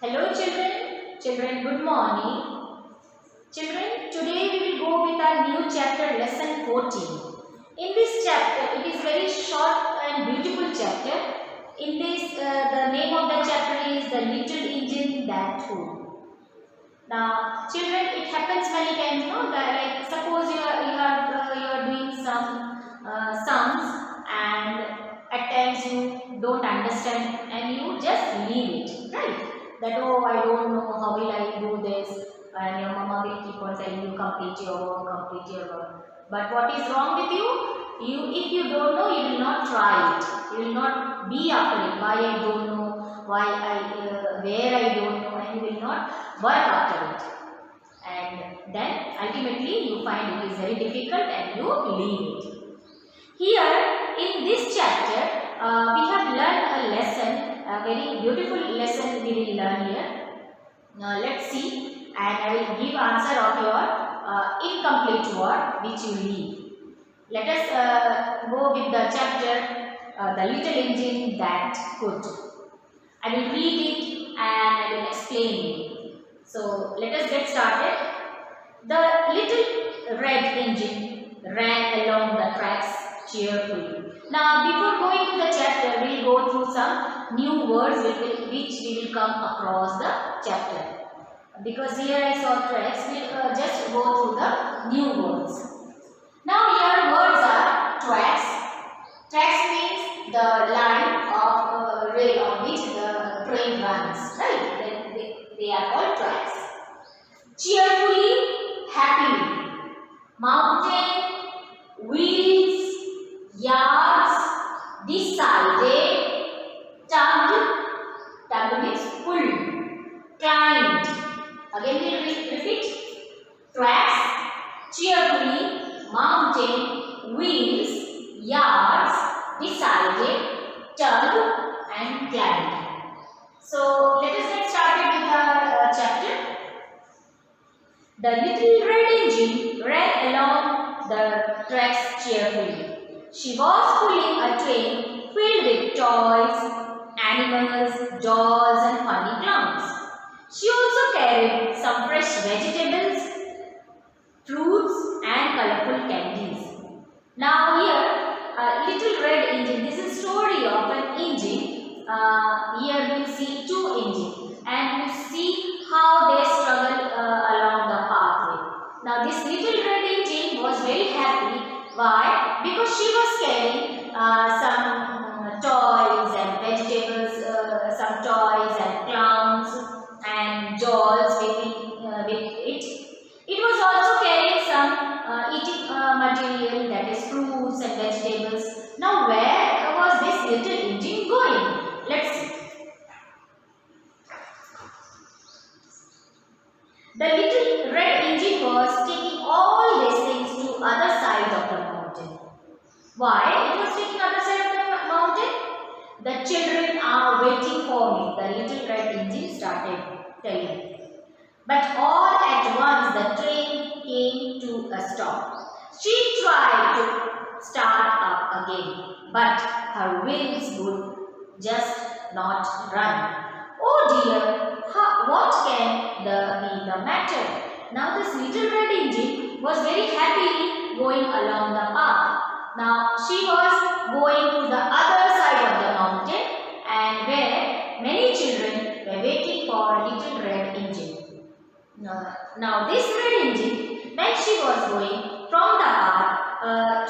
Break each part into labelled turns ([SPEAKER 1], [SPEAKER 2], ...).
[SPEAKER 1] Hello children. Children, good morning. Children, today we will go with our new chapter lesson 14. In this chapter, it is very short and beautiful chapter. In this, the name of the chapter is The Little Engine That Could. Now, children, it happens many times, no? That, like suppose you are doing some sums and at times you don't understand and you just leave it, right? That oh, I don't know how will I do this, and your mama will keep on telling you complete your work, complete your work. But what is wrong with you? If you don't know, you will not try it. You will not be after it. Why I don't know, where I don't know, and you will not work after it, and then ultimately you find it is very difficult and you leave it. Here in this chapter we have learned a lesson, a very beautiful lesson we will learn here. Now let's see, and I will give answer of your incomplete word which you leave. Let us go with the chapter The Little Engine That Could. I will read it and I will explain it. So let us get started. The little red engine ran along the tracks cheerfully. Now before going to the chapter, we will go through some new words which we will come across the chapter. Because here I saw tracks, we will just go through the new words. Now here words are tracks. Tracks means the line of rail on which the train runs, right? They are called tracks. Cheerfully, happily. Mountain, wheels, yards, decided, tugged means pulled, climbed. Again we will repeat. Tracks, cheerfully, mountain, wheels, yards, decided, tugged and climbed. So let us get started with our chapter. The little red engine ran along the tracks cheerfully. She was pulling a train filled with toys, animals, dolls and funny clowns. She also carried some fresh vegetables, fruits and colorful candies. Now here, little red engine. This is story of an engine. Here we see two engines and you see how they struggle along the pathway. Now this little red engine was very happy. Why? Because she was carrying some toys and vegetables, some toys and clowns and dolls with it. It was also carrying some eating material, that is fruits and vegetables. Now where was this little engine going? Let's see. The little red engine was taking all these things to other side of the mountain. Why it was taking other side of the mountain? The children are waiting for me. The little red engine started telling. But all at once the train came to a stop. She tried to start up again, but her wheels would just not run. Oh dear, what can be the matter? Now this little red engine was very happily going along the path. Now she was going to the other side of the mountain and where many children were waiting for a little red engine. Now this red engine, when she was going from the path, her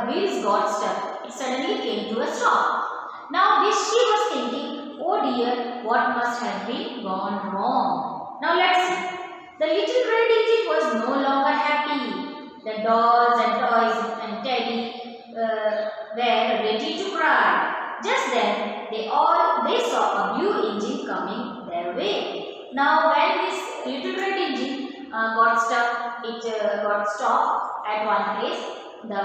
[SPEAKER 1] wheels got stuck. It suddenly came to a stop. Now this she was thinking, oh dear, what must have been gone wrong? Now let's see. The little red engine was no longer happy. The dolls and toys and teddy were ready to cry. Just then they saw a blue engine coming their way. Now when this little red engine got stuck, it got stopped at one place. The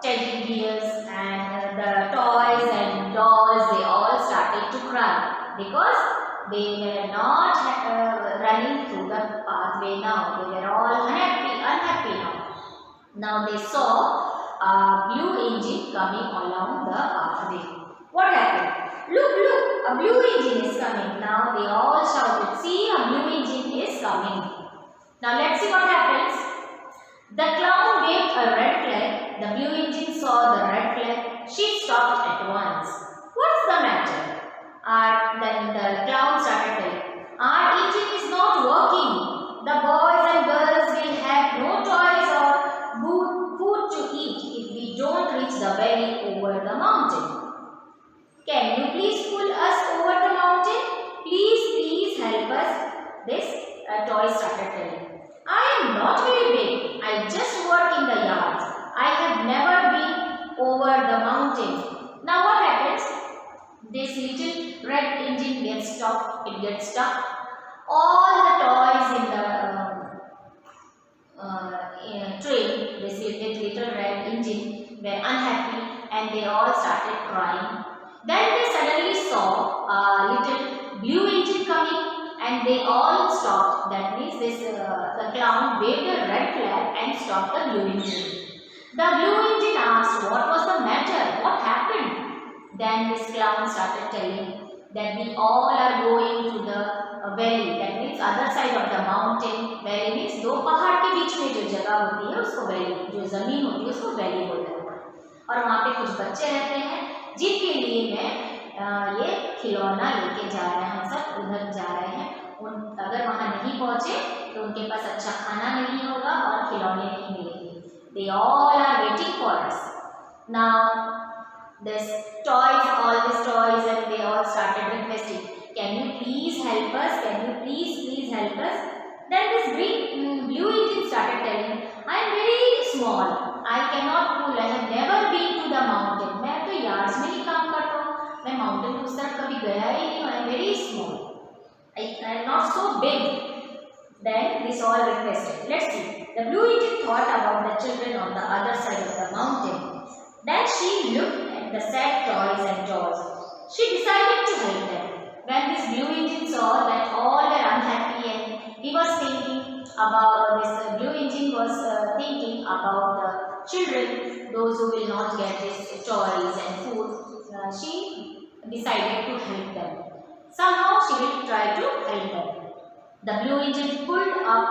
[SPEAKER 1] teddy bears and the toys and dolls, they all started to cry because they were not running through the pathway now. They were all unhappy now. Now they saw a blue engine coming along the pathway. What happened? Look, a blue engine is coming. Now they all shouted, see, a blue engine is coming. Now let's see what happens. The clown waved a red flag. The blue engine saw the red flag. She stopped at once. What's the matter? Then the clown started telling, our engine is not working. The boys and girls will have no toys or food to eat if we don't reach the valley over the mountain. Can you please pull us over the mountain? Please help us. This toy started telling. I am not very big. I just work in the yards. I have never been over the mountain. Now what happens? This little red engine gets stopped. It gets stuck. All the toys in the train, this little red engine, were unhappy and they all started crying. Then they suddenly saw a little blue engine coming and they all stopped. That means the clown waved a red flag and stopped the blue engine. The blue engine asked what was the matter, what happened? Then this clown started telling that we all are going to the valley, that means other side of the mountain. Valley means दो पहाड़ के बीच में जो जगह होती है उसको valley, जो जमीन होती है उसको वैली बोलते हैं। और वहाँ पे कुछ बच्चे रहते हैं जिनके लिए मैं ये खिलौना लेके जा रहे हैं, हम सब उधर जा रहे हैं। अगर वहाँ नहीं पहुँचे तो उनके पास अच्छा खाना नहीं होगा और खिलौने नहीं मिलेंगे। They all are waiting for us. Now this toys, all these toys, and they all started requesting, can you please help us? Can you please help us? Then this blue engine started telling, I am very small. I cannot pull. I have never been to the mountain. मैं तो yards में ही काम करता हूँ. मैं mountain को उस तरफ कभी गया ही नहीं हूँ. I am very small. I am not so big. Then this all requested. Let's see. The blue engine thought about the children on the other side of the mountain. Then she looked at the sad toys and dolls. She decided to help them. When this blue engine saw that all were unhappy and he was thinking about this blue engine was thinking about the children, those who will not get these toys and food, she decided to help them. Somehow she will try to help them. The blue engine pulled up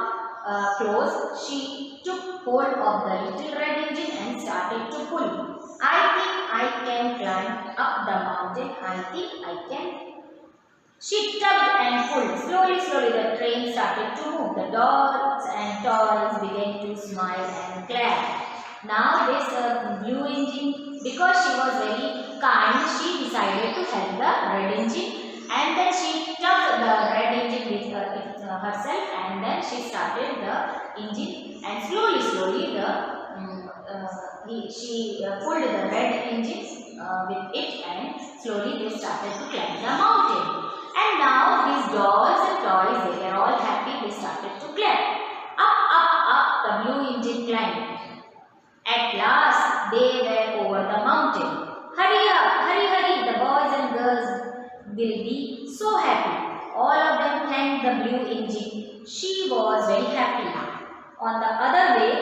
[SPEAKER 1] close. She took hold of the little red engine and started to pull. I think I can climb up the mountain. I think I can. She tugged and pulled. Slowly the train started to move. The dolls and toys began to smile and clap. Now this blue engine, because she was very kind, she decided to help the red engine, and then she tugged the red engine with herself, and then she started the engine, and slowly she pulled the red engine with it, and slowly they started to climb the mountain. And now these dolls and toys, they were all happy. They started to clap. Up the blue engine climbed. At last they were over the mountain. Hurry up, hurry, the boys and girls will be so happy. All of them thanked the blue engine. She was very happy. On the other way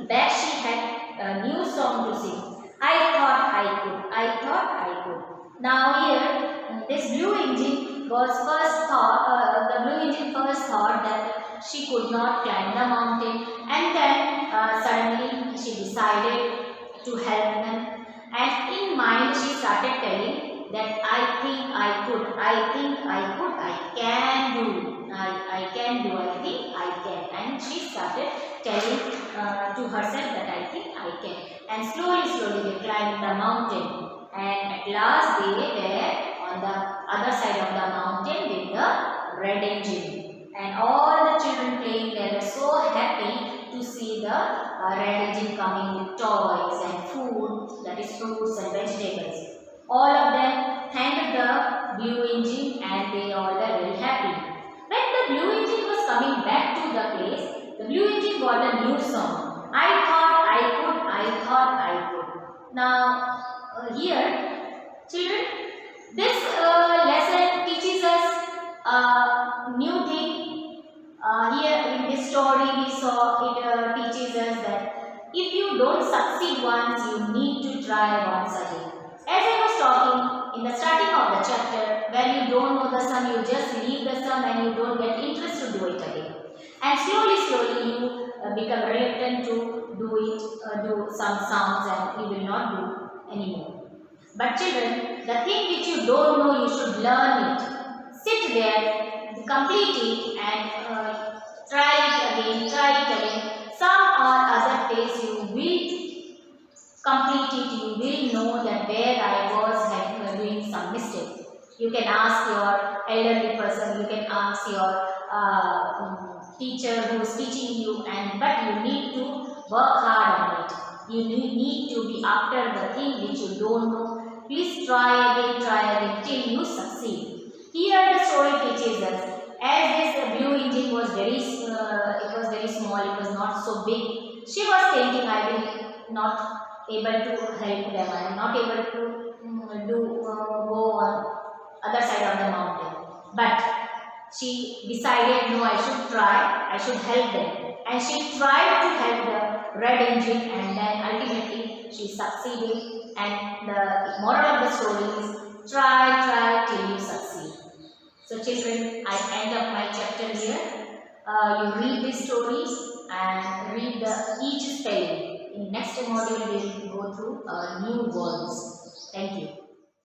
[SPEAKER 1] back, she had a new song to sing. I thought I could. Now here, this blue engine was the blue engine first thought that she could not climb the mountain, and then suddenly she decided to help them. And in mind she started telling that I think I could, I can do, I think I can. And she started telling to herself that I think I can. And slowly they climbed the mountain. And at last they were on the other side of the mountain with the red engine. And all the children playing, they were so happy to see the red engine coming with toys and food, that is fruits and vegetables. All of them thanked the blue engine and they all were very happy. When the blue engine was coming back to the place, the blue engine got a new song. I thought I could. Now here, children, this lesson teaches us a new thing. Here in this story we saw it teaches us that if you don't succeed once, you need to try once again. As I was talking in the starting of the chapter, when when you don't know the sum, you just leave the sum and you don't get interest to do it again. And slowly you become reluctant to do some sums, and you will not do anymore. But children, the thing which you don't know, you should learn it. Sit there, complete it, and try it again. Some or other days you will complete it, you will know that where I was doing some mistake. You can ask your elderly person, you can ask your teacher who is teaching you, but you need to work hard on it. You need to be after the thing which you don't know. Please try again till you succeed. Here the story teaches us, as this blue engine was very small, it was not so big. She was thinking, I will not able to help them. I am not able to go on other side of the mountain. But she decided, no, I should try, I should help them. And she tried to help the red engine, and then ultimately she succeeded. And the moral of the story is, try till you succeed. So children, I end up my chapter here. You read these stories and read each spelling. In next module, we will go through new words. Thank you.